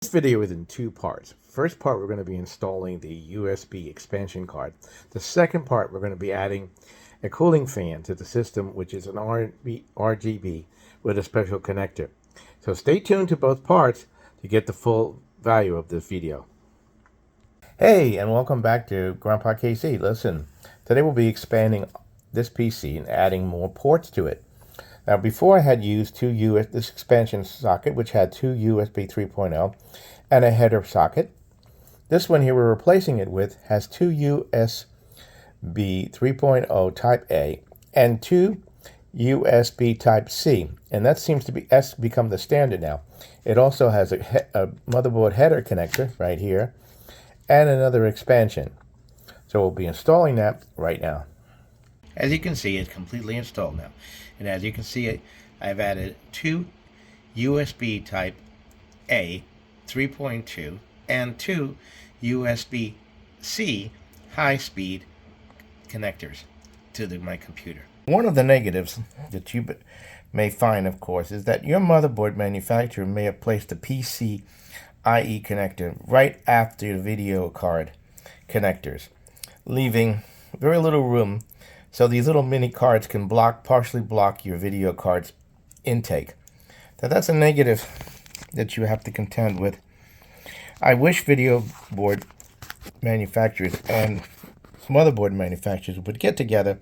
This video is in two parts. First part, we're going to be installing the USB expansion card. The second part, we're going to be adding a cooling fan to the system, which is an RGB with a special connector. So stay tuned to both parts to get the full value of this video. Hey, and welcome back to Grandpa KC. Listen, today we'll be expanding this PC and adding more ports to it. Now, before I had used this expansion socket, which had two USB 3.0 and a header socket. This one here we're replacing it with has two USB 3.0 Type A and two USB Type C, and that seems to become the standard now. It also has a motherboard header connector right here and another expansion. So we'll be installing that right now. As you can see, it's completely installed now. And as you can see, I've added two USB Type A 3.2 and two USB-C high-speed connectors to my computer. One of the negatives that you may find, of course, is that your motherboard manufacturer may have placed a PCIe connector right after the video card connectors, leaving very little room so these little mini cards can partially block your video card's intake. Now that's a negative that you have to contend with. I wish video board manufacturers and motherboard manufacturers would get together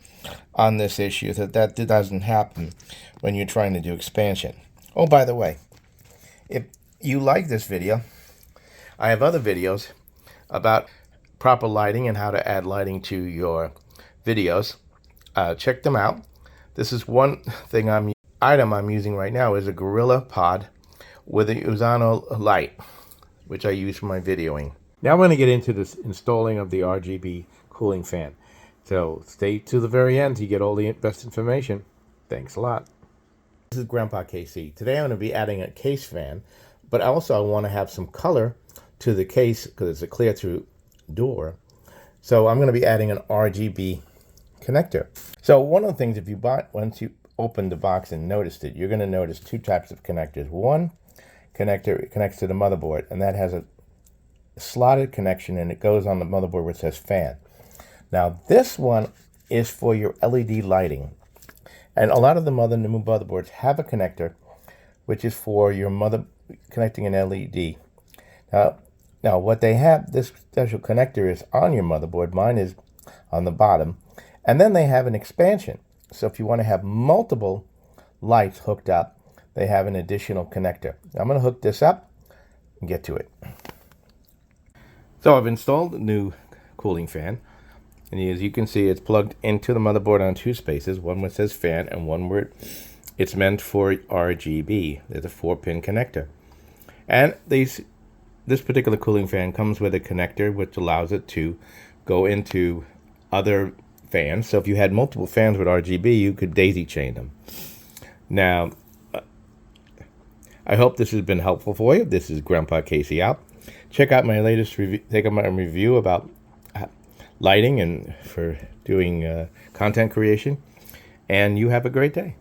on this issue so that doesn't happen when you're trying to do expansion. Oh, by the way, if you like this video, I have other videos about proper lighting and how to add lighting to your videos. Check them out. This is one item I'm using right now is a Gorillapod with a Uzano light, which I use for my videoing. Now I'm going to get into this installing of the RGB cooling fan. So stay to the very end to get all the best information. Thanks a lot. This is Grandpa KC. Today I'm going to be adding a case fan, but also I want to have some color to the case because it's a clear through door. So I'm going to be adding an RGB connector. So one of the things, if you once you open the box and noticed it, you're going to notice two types of connectors. One connector connects to the motherboard, and that has a slotted connection, and it goes on the motherboard where it says fan. Now this one is for your LED lighting, and a lot of the new motherboards have a connector which is for your connecting an LED. Now what they have, this special connector is on your motherboard. Mine is on the bottom. And then they have an expansion. So if you want to have multiple lights hooked up, they have an additional connector. I'm going to hook this up and get to it. So I've installed a new cooling fan. And as you can see, it's plugged into the motherboard on two spaces. One where it says fan and one where it's meant for RGB. There's a 4-pin connector. And this particular cooling fan comes with a connector which allows it to go into other fans. So if you had multiple fans with RGB, you could daisy chain them. Now, I hope this has been helpful for you. This is Grandpa KC out. Check out my latest review about lighting and for doing content creation. And you have a great day.